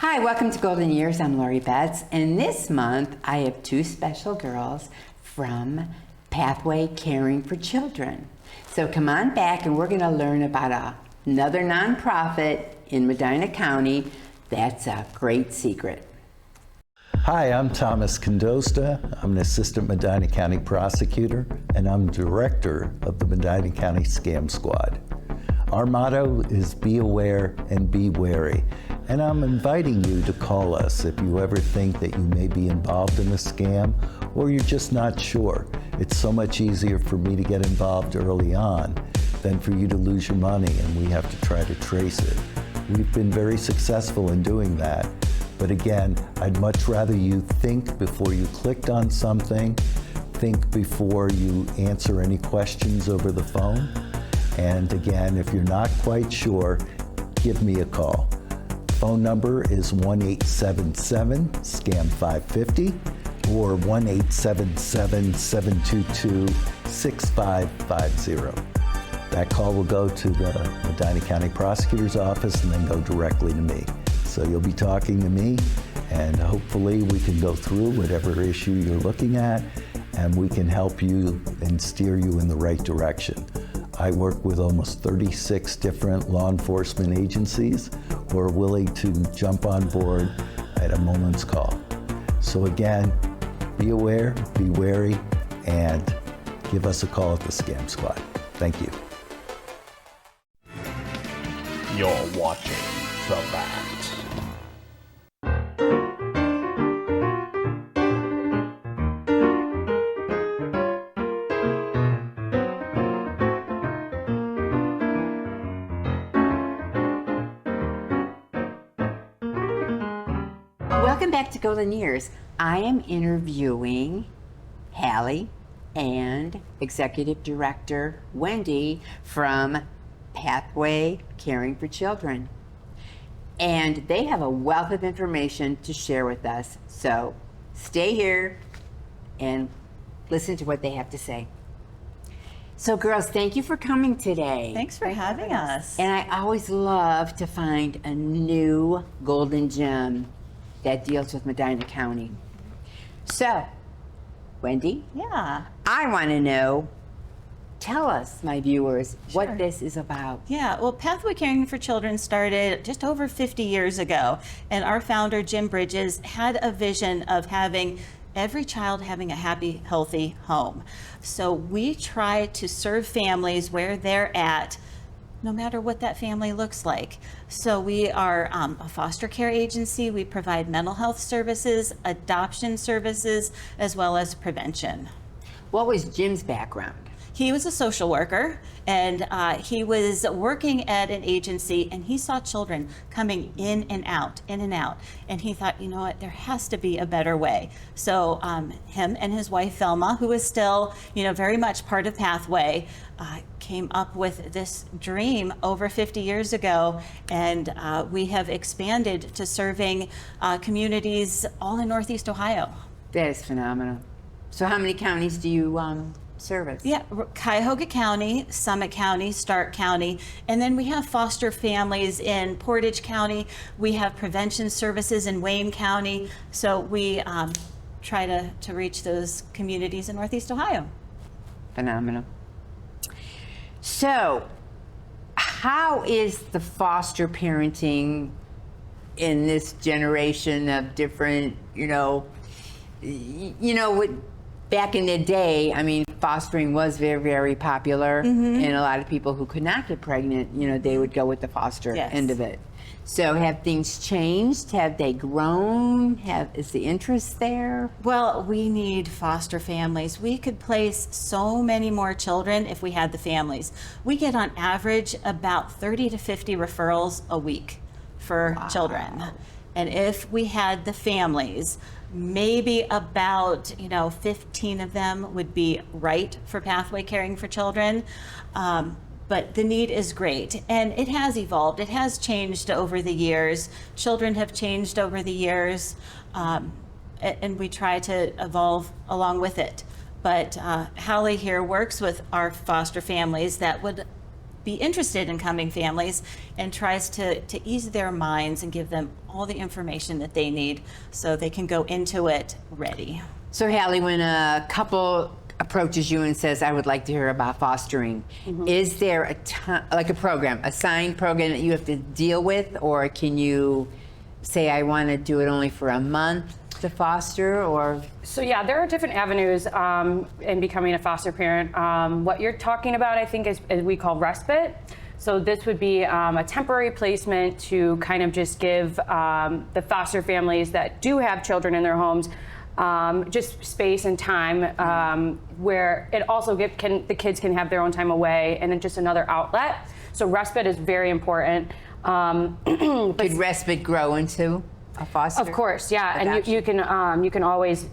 Hi, welcome to Golden Years. I'm Lori Betts, and this month I have two special girls from Pathway Caring for Children. So come on back and we're going to learn about another nonprofit in Medina County that's a great secret. Hi, I'm Thomas Condosta. I'm an assistant Medina County prosecutor, and I'm director of the Medina County Scam Squad. Our motto is be aware and be wary. And I'm inviting you to call us if you ever think that you may be involved in a scam or you're just not sure. It's so much easier for me to get involved early on than for you to lose your money and we have to try to trace it. We've been very successful in doing that. But again, I'd much rather you think before you clicked on something, think before you answer any questions over the phone. And again, if you're not quite sure, give me a call. Phone number is 1-877-SCAM-550 or 1-877-722-6550. That call will go to the Medina County Prosecutor's Office and then go directly to me. So you'll be talking to me, and hopefully we can go through whatever issue you're looking at, and we can help you and steer you in the right direction. I work with almost 36 different law enforcement agencies who are willing to jump on board at a moment's call. So again, be aware, be wary, and give us a call at the Scam Squad. Thank you. You're watching The Bat. Welcome back to Golden Years. I am interviewing Halle and Executive Director Wendy from Pathway Caring for Children. And they have a wealth of information to share with us. So stay here and listen to what they have to say. So girls, thank you for coming today. Thanks for having us. And I always love to find a new golden gem that deals with Medina County. So, Wendy? Yeah. I want to know, tell us, my viewers, Sure. what this is about. Yeah, well, Pathway Caring for Children started just over 50 years ago, and our founder, Jim Bridges, had a vision of having every child having a happy, healthy home. So we try to serve families where they're at, no matter what that family looks like. So we are a foster care agency. We provide mental health services, adoption services, as well as prevention. What was Jim's background? He was a social worker, and he was working at an agency, and he saw children coming in and out, and he thought, you know what, there has to be a better way. So him and his wife, Velma, who is still, very much part of Pathway, came up with this dream over 50 years ago, and we have expanded to serving communities all in Northeast Ohio. That is phenomenal. So how many counties do you service? Yeah, Cuyahoga County, Summit County, Stark County, and then we have foster families in Portage County. We have prevention services in Wayne County. So we try to reach those communities in Northeast Ohio. Phenomenal. So, how is the foster parenting in this generation of different, back in the day, I mean, fostering was very, very popular, and a lot of people who could not get pregnant, they would go with the foster end of it. So have things changed? Have they grown? Is the interest there? Well, we need foster families. We could place so many more children if we had the families. We get on average about 30 to 50 referrals a week for children. And if we had the families, maybe about 15 of them would be right for Pathway Caring for Children. But the need is great, and it has evolved. It has changed over the years. Children have changed over the years, and we try to evolve along with it. But Halle here works with our foster families that would be interested in coming families and tries to ease their minds and give them all the information that they need so they can go into it ready. So Halle, when a couple approaches you and says, I would like to hear about fostering, is there like a program, a signed program that you have to deal with, or can you say, I want to do it only for a month to foster, or? So yeah, there are different avenues in becoming a foster parent. What you're talking about, I think, is we call respite. So this would be a temporary placement to kind of just give the foster families that do have children in their homes just space and time where it also the kids can have their own time away, and then just another outlet. So respite is very important. Could respite grow into a foster? Of course, yeah, adoption? and you can always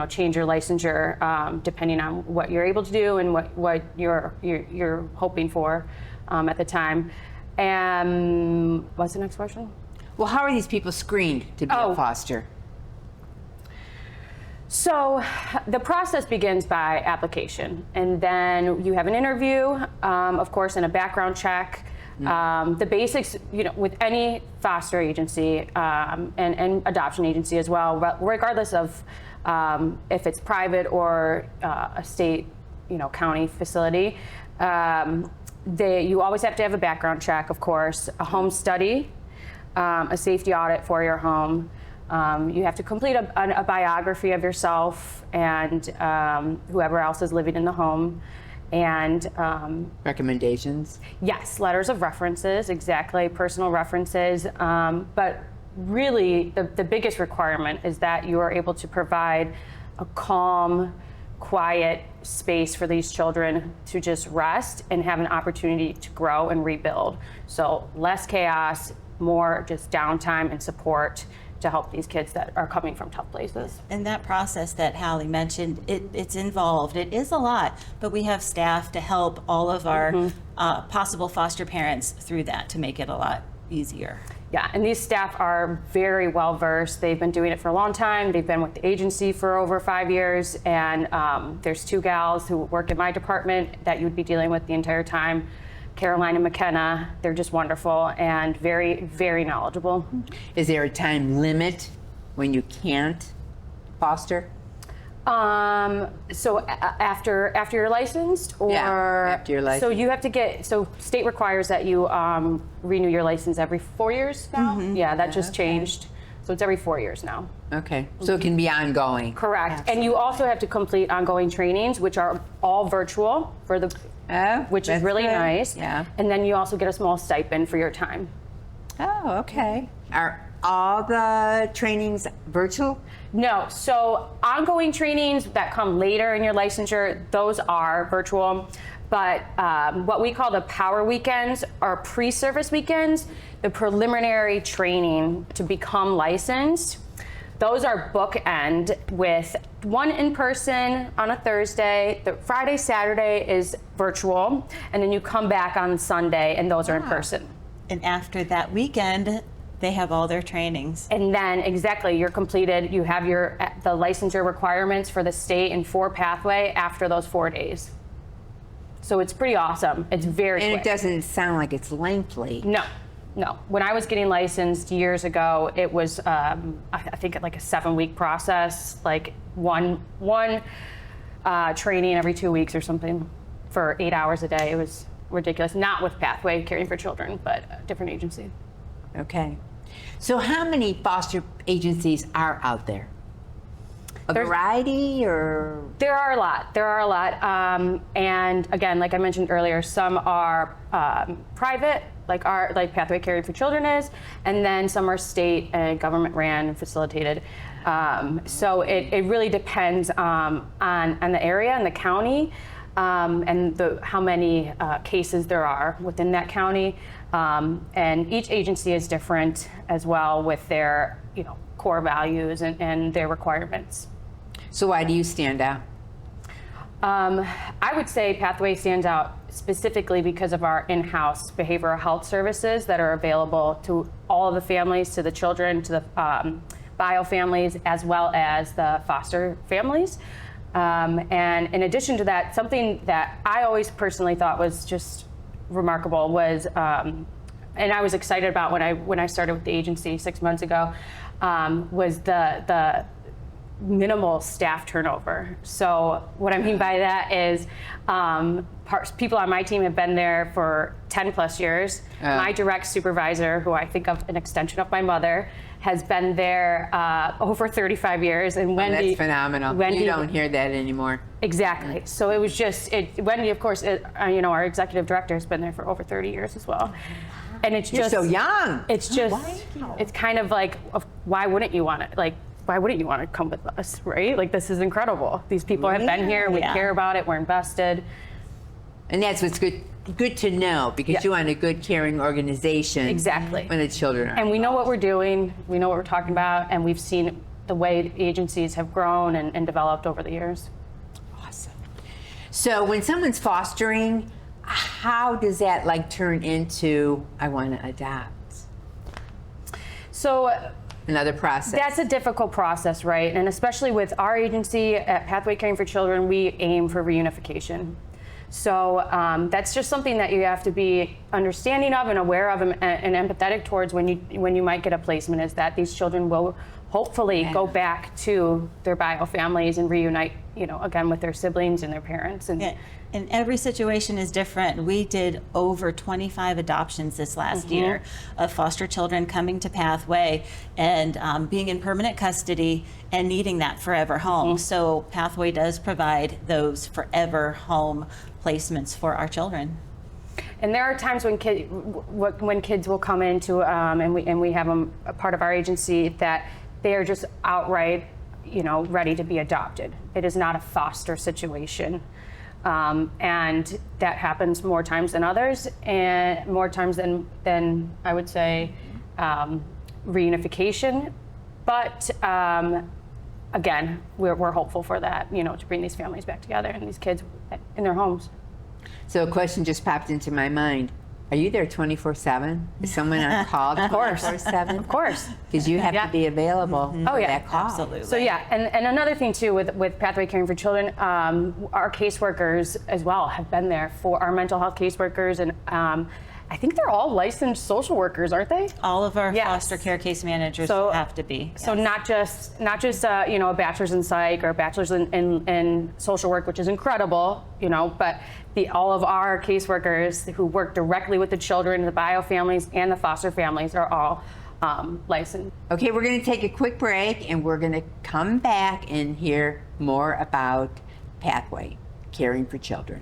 change your licensure depending on what you're able to do and what you're hoping for at the time. And what's the next question? Well, how are these people screened to be a foster? So the process begins by application, and then you have an interview, of course, and a background check. The basics, with any foster agency and adoption agency as well, regardless of if it's private or a state, county facility, you always have to have a background check, of course, a home study, a safety audit for your home. You have to complete a biography of yourself and whoever else is living in the home. And recommendations? Yes, letters of references, exactly, personal references. But really, the biggest requirement is that you are able to provide a calm, quiet space for these children to just rest and have an opportunity to grow and rebuild. So less chaos, more just downtime and support to help these kids that are coming from tough places. And that process that Halle mentioned, it's involved. It is a lot, but we have staff to help all of our possible foster parents through that to make it a lot easier. Yeah, and these staff are very well versed. They've been doing it for a long time. They've been with the agency for over 5 years, and there's 2 gals who work in my department that you would be dealing with the entire time. Caroline and McKenna, they're just wonderful and very, very knowledgeable. Is there a time limit when you can't foster? So after you're licensed, or after you're licensed. So you have to so state requires that you renew your license every 4 years now. Yeah, that just changed. So it's every 4 years now. Okay, so it can be ongoing. Correct. Absolutely. And you also have to complete ongoing trainings, which are all virtual for the, which is really nice. Yeah. And then you also get a small stipend for your time. Oh, okay. Are all the trainings virtual? No, so ongoing trainings that come later in your licensure, those are virtual. But what we call the power weekends are pre-service weekends, the preliminary training to become licensed. Those are bookend with one in person on a Thursday. The Friday, Saturday is virtual, and then you come back on Sunday, and those are in person. And after that weekend, they have all their trainings. And then exactly, you're completed. You have the licensure requirements for the state and 4 pathway after those 4 days. So it's pretty awesome. It's very quick. And it doesn't sound like it's lengthy. No. When I was getting licensed years ago, it was, I think, like a 7-week process, like one training every 2 weeks or something for 8 hours a day. It was ridiculous. Not with Pathway Caring for Children, but a different agency. Okay. So how many foster agencies are out there? There's variety, or? There are a lot. And again, like I mentioned earlier, some are private, like Pathway Caring for Children is, and then some are state and government ran and facilitated. So it really depends on the area and the county, and how many cases there are within that county. And each agency is different as well with their core values and their requirements. So why do you stand out? I would say Pathway stands out specifically because of our in-house behavioral health services that are available to all of the families, to the children, to the bio families, as well as the foster families. And in addition to that, something that I always personally thought was just remarkable was, and I was excited about when I started with the agency 6 months ago, was the minimal staff turnover. So what I mean by that is people on my team have been there for 10 plus years. My direct supervisor, who I think of an extension of my mother, has been there over 35 years. And Wendy, that's phenomenal. Wendy, you don't hear that anymore. Exactly. So it was just, Wendy, of course, our executive director has been there for over 30 years as well. And it's You're just so young. It's just, it's kind of like, why wouldn't you want it? Like, why wouldn't you want to come with us, right? Like, this is incredible. These people have been here. We care about it. We're invested. And that's what's good to know, because you want a good, caring organization. Exactly. When the children are. And we know what we're doing. We know what we're talking about. And we've seen the way agencies have grown and developed over the years. Awesome. So when someone's fostering, how does that like turn into, I want to adopt? So another process. That's a difficult process, right? And especially with our agency at Pathway Caring for Children, we aim for reunification. So that's just something that you have to be understanding of and aware of and empathetic towards when you might get a placement, is that these children will hopefully go back to their bio families and reunite, again with their siblings and their parents. And every situation is different. We did over 25 adoptions this last year of foster children coming to Pathway and being in permanent custody and needing that forever home. So Pathway does provide those forever home placements for our children. And there are times when kids will come into and we have them a part of our agency that they are just outright, ready to be adopted. It is not a foster situation. And that happens more times than others, and more times than I would say reunification. But again, we're hopeful for that, to bring these families back together and these kids in their homes. So a question just popped into my mind. Are you there 24/7? Is someone on call 24/7? Of course. Because you have to be available for that call. Absolutely. So yeah, and another thing too with Pathway Caring for Children, our caseworkers as well have been there for our mental health caseworkers, and I think they're all licensed social workers, aren't they? All of our foster care case managers have to be. So not just a bachelor's in psych or a bachelor's in social work, which is incredible, but all of our caseworkers who work directly with the children, the bio families, and the foster families are all licensed. Okay, we're going to take a quick break, and we're going to come back and hear more about Pathway Caring for Children.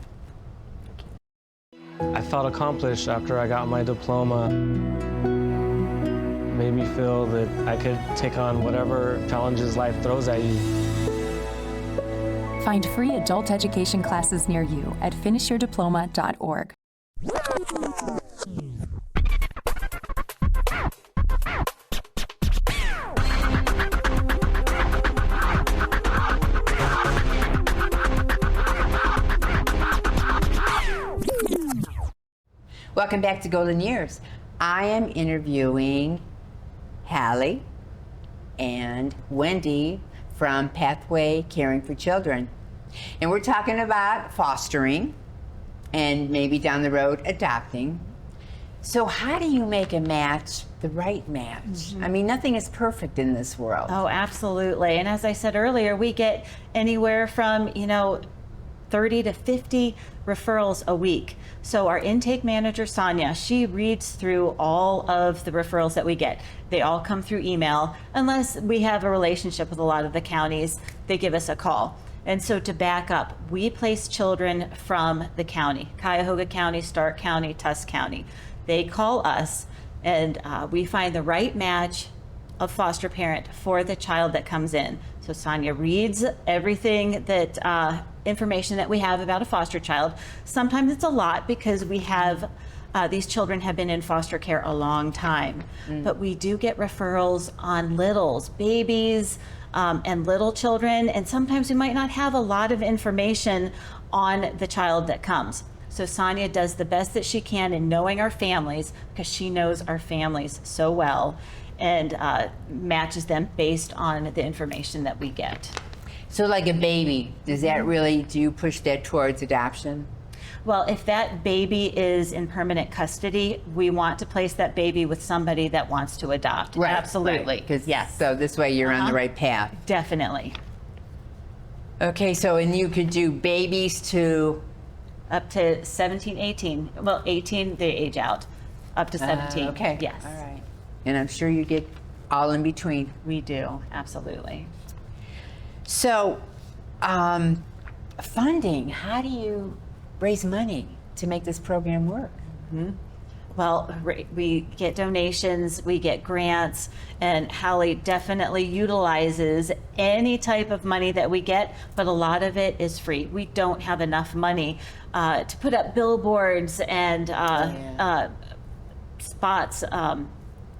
I felt accomplished after I got my diploma. It made me feel that I could take on whatever challenges life throws at you. Find free adult education classes near you at finishyourdiploma.org. Welcome back to Golden Years. I am interviewing Halle and Wendy from Pathway Caring for Children. And we're talking about fostering and maybe down the road adopting. So how do you make a match the right match? I mean, nothing is perfect in this world. Oh, absolutely. And as I said earlier, we get anywhere from, 30 to 50 referrals a week. So our intake manager, Sonia, she reads through all of the referrals that we get. They all come through email. Unless we have a relationship with a lot of the counties, they give us a call. And so to back up, we place children from the county, Cuyahoga County, Stark County, Tusk County. They call us, and we find the right match of foster parent for the child that comes in. So Sonia reads everything that information that we have about a foster child. Sometimes it's a lot because we have these children have been in foster care a long time, but we do get referrals on littles, babies, and little children, and sometimes we might not have a lot of information on the child that comes. So Sonia does the best that she can in knowing our families, because she knows our families so well, and matches them based on the information that we get. So like a baby, does that really, do you push that towards adoption? Well, if that baby is in permanent custody, we want to place that baby with somebody that wants to adopt. Absolutely. Because Yes. So this way you're on the right path. Definitely. Okay, so and you could do babies to Up to 17, 18. Well, 18, they age out. Up to 17. okay. Yes. All right. And I'm sure you get all in between. We do. Absolutely. So, funding, how do you raise money to make this program work? Well, we get donations, we get grants, and Halle definitely utilizes any type of money that we get, but a lot of it is free. We don't have enough money to put up billboards and spots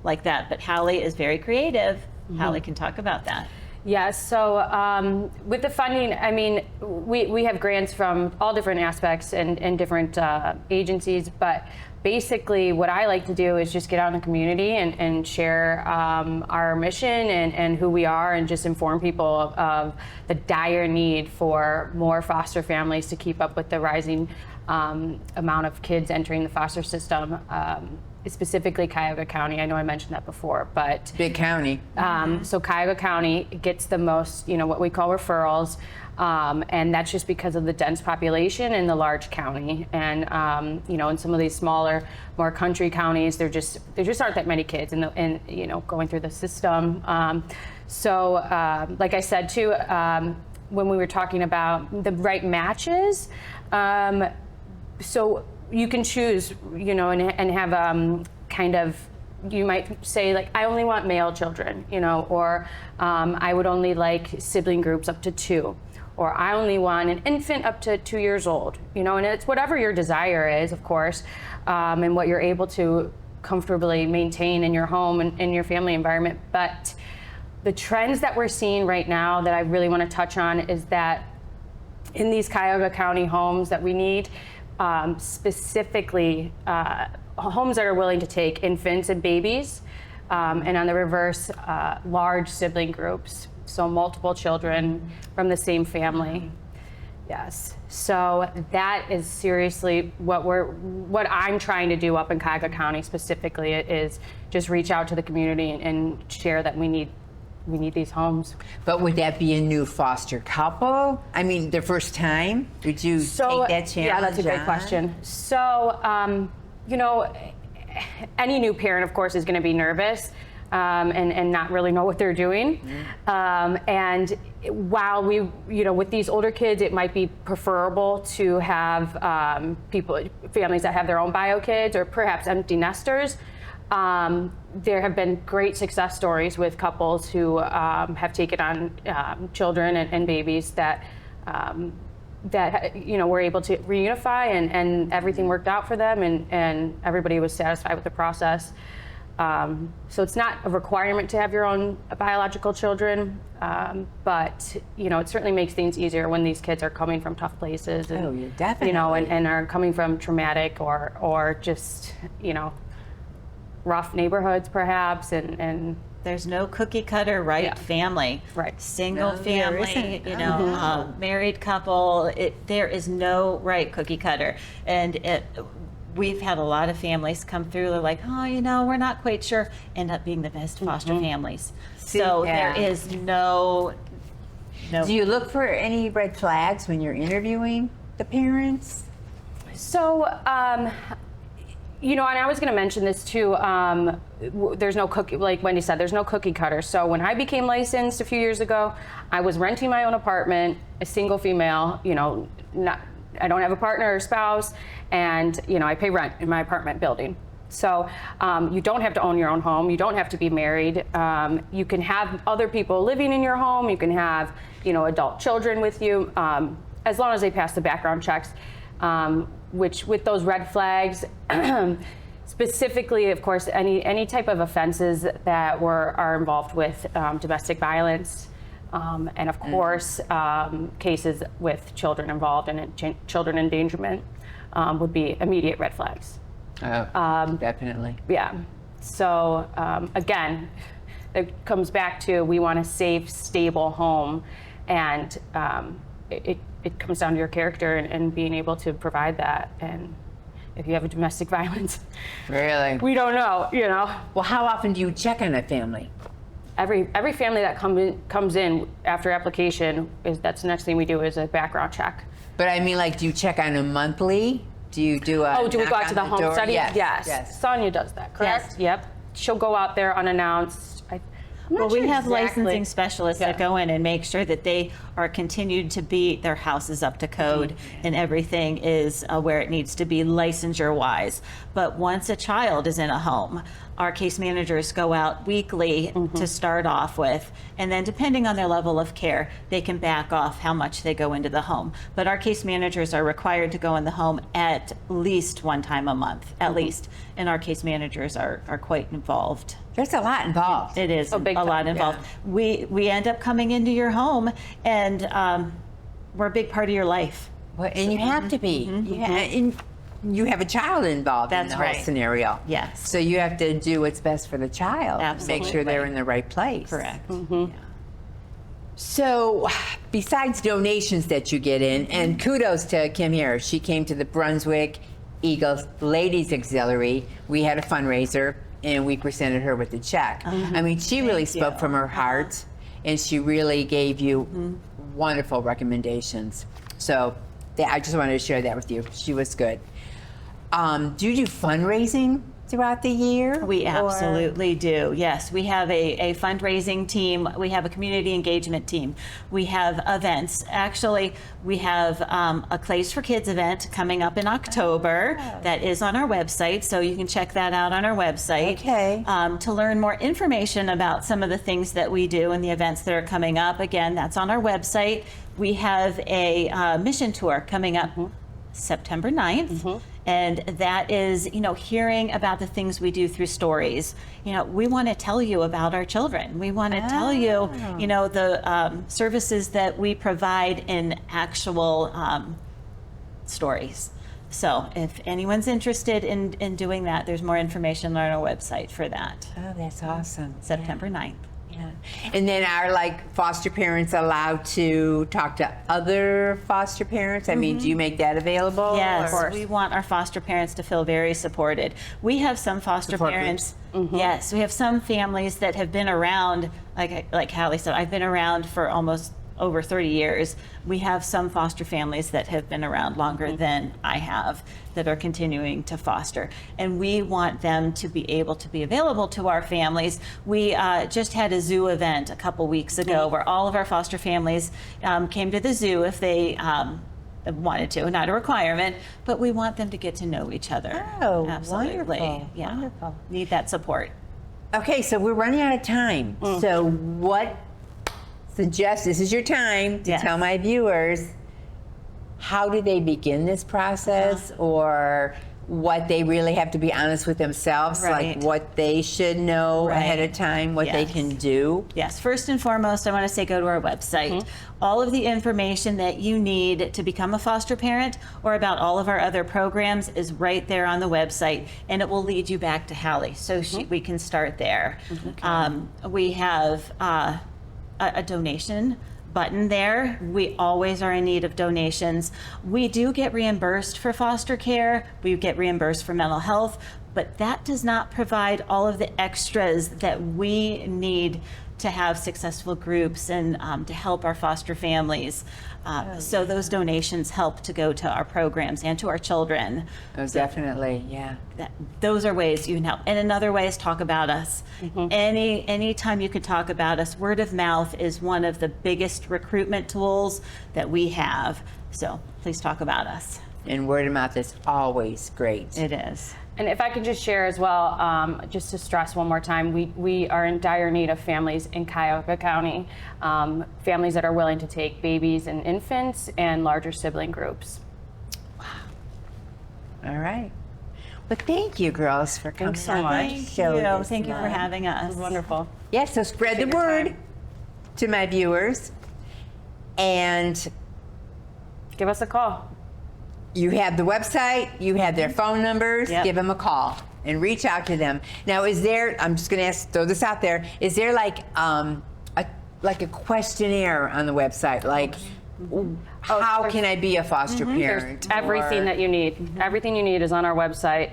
like that, but Halle is very creative. Halle can talk about that. Yeah, so with the funding, I mean, we have grants from all different aspects and different agencies, but basically what I like to do is just get out in the community and share our mission and who we are, and just inform people of the dire need for more foster families to keep up with the rising amount of kids entering the foster system. Specifically Cuyahoga County. I know I mentioned that before, but Big county. so Cuyahoga County gets the most, what we call referrals, and that's just because of the dense population in the large county. And in some of these smaller, more country counties, there just aren't that many kids, going through the system. So, like I said too, when we were talking about the right matches, so you can choose, and have kind of, you might say like, I only want male children, or I would only like sibling groups up to 2, or I only want an infant up to 2 years old, and it's whatever your desire is, of course, and what you're able to comfortably maintain in your home and in your family environment. But the trends that we're seeing right now that I really want to touch on is that in these Cuyahoga County homes that we need, specifically homes that are willing to take infants and babies, and on the reverse, large sibling groups, so multiple children from the same family. Yes, so that is seriously what I'm trying to do up in Cuyahoga County specifically, is just reach out to the community and share that we need these homes. But would that be a new foster couple? I mean, their first time? Would you take that challenge? Yeah, that's a great on? question. So, any new parent, of course, is going to be nervous and not really know what they're doing. And while with these older kids, it might be preferable to have families that have their own bio kids, or perhaps empty nesters. There have been great success stories with couples who have taken on children and babies that were able to reunify, and everything worked out for them, and everybody was satisfied with the process. So it's not a requirement to have your own biological children, but it certainly makes things easier when these kids are coming from tough places, and, Oh, yeah, definitely. and are coming from traumatic or just rough neighborhoods perhaps, and There's no cookie cutter family. Right. Single No, there family, isn't. married couple. There is no right cookie cutter. And we've had a lot of families come through. They're like, we're not quite sure. End up being the best foster families. So yeah. there is no. Do you look for any red flags when you're interviewing the parents? So, and I was going to mention this too. There's no cookie, like Wendy said, there's no cookie cutter. So when I became licensed a few years ago, I was renting my own apartment, a single female. I don't have a partner or spouse, and I pay rent in my apartment building. So you don't have to own your own home. You don't have to be married. You can have other people living in your home. You can have adult children with you, as long as they pass the background checks. Which with those red flags, specifically, of course, any type of offenses that are involved with domestic violence, and of course, cases with children involved and children endangerment would be immediate red flags. Definitely. Yeah. So again, it comes back to, we want a safe, stable home, and it comes down to your character and being able to provide that. And if you have a domestic violence, Really? we don't know, you know. Well, how often do you check on a family? Every family that comes in after application, that's the next thing we do is a background check. But I mean, like, do you check on them monthly? Do you do a Do we go knock out to on the home door? study? Yes. Sonia does that, correct? Yes. Yep. She'll go out there unannounced. Well, we have exactly. licensing specialists that go in and make sure that they are continued to be, their house is up to code and everything is where it needs to be licensure wise. But once a child is in a home, our case managers go out weekly to start off with, and then depending on their level of care, they can back off how much they go into the home. But our case managers are required to go in the home at least one time a month, at least. And our case managers are quite involved. There's a lot involved. It is big a lot time, involved. We end up coming into your home, and we're a big part of your life. Well, and you have to be. And you have a child involved in That's the whole right. scenario. Yes. So you have to do what's best for the child. Make sure they're Absolutely. in the right place. Correct. So, besides donations that you get in, and kudos to Kim here, she came to the Brunswick Eagles Ladies Auxiliary. We had a fundraiser, and we presented her with a check. I mean, she really spoke from her heart, and she really gave you wonderful recommendations. So, I just wanted to share that with you. She was good. Do you do fundraising throughout the year? We or- absolutely do. Yes, we have a fundraising team. We have a community engagement team. We have events. Actually, we have a Clays for Kids event coming up in October that is on our website, so you can check that out on our website. Okay. To learn more information about some of the things that we do and the events that are coming up, again, that's on our website. We have a mission tour coming up September 9th. And that is, hearing about the things we do through stories. We want to tell you about our children. We want to tell you, the services that we provide in actual stories. So if anyone's interested in doing that, there's more information on our website for that. Oh, that's awesome. September 9th. Yeah. And then are foster parents allowed to talk to other foster parents? I mean, do you make that available? Yes, or- we want our foster parents to feel very supported. We have some foster Support parents. Yes, we have some families that have been around, like Halle said, I've been around for almost over 30 years. We have some foster families that have been around longer than I have that are continuing to foster. And we want them to be able to be available to our families. We just had a zoo event a couple weeks ago where all of our foster families came to the zoo if they wanted to, not a requirement, but we want them to get to know each other. Oh, Absolutely. wonderful, Yeah. wonderful. Need that support. Okay, so we're running out of time. So what this is your time to Yes. tell my viewers, how do they begin this process, or what they really have to be honest with themselves, Right. like what they should know ahead of time, what they Yes. can do? Yes, first and foremost, I want to say go to our website. All of the information that you need to become a foster parent or about all of our other programs is right there on the website, and it will lead you back to Halle, so we can start there. We have a donation button there. We always are in need of donations. We do get reimbursed for foster care. We get reimbursed for mental health, but that does not provide all of the extras that we need to have successful groups and to help our foster families. So those donations help to go to our programs and to our children. Oh, definitely, yeah. Those are ways you can help. And another way is talk about us. Any time you can talk about us, word of mouth is one of the biggest recruitment tools that we have. So please talk about us. And word of mouth is always great. It is. And if I could just share as well, just to stress one more time, we are in dire need of families in Cuyahoga County, families that are willing to take babies and infants and larger sibling groups. All right. Well, thank you, girls, for coming. Thanks so on much. the Thank show you. this Thank you for month. having us. Wonderful. Yeah, so spread the Appreciate your word time. to my viewers. And Give us a call. you have the website, you have their phone numbers, Yep. give them a call and reach out to them. Now, is there, I'm just going to throw this out there, is there like a questionnaire on the website? Like, how can I be a foster parent? Everything Or- that you need. Everything you need is on our website.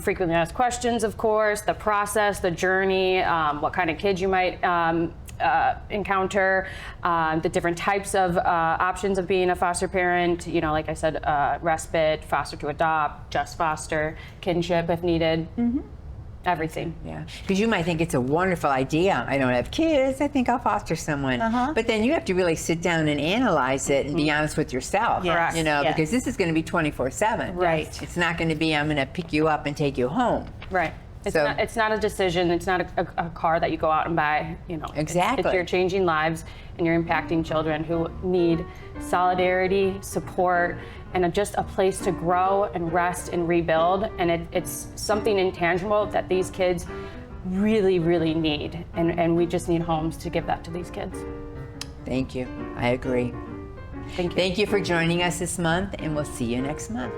Frequently asked questions, of course, the process, the journey, what kind of kids you might encounter, the different types of options of being a foster parent. You know, like I said, respite, foster to adopt, just foster, kinship if needed. Everything. Yeah, because you might think it's a wonderful idea. I don't have kids. I think I'll foster someone. But then you have to really sit down and analyze it and be honest with yourself. Yes. You know, Yes. because this is going to be 24/7. Right. It's not going to be I'm going to pick you up and take you home. Right. It's, So- it's not a decision. It's not a car that you go out and buy. You know, Exactly. You're changing lives and you're impacting children who need solidarity, support, and just a place to grow and rest and rebuild. And it's something intangible that these kids really, really need. And we just need homes to give that to these kids. Thank you. I agree. Thank you. Thank you for joining us this month, and we'll see you next month.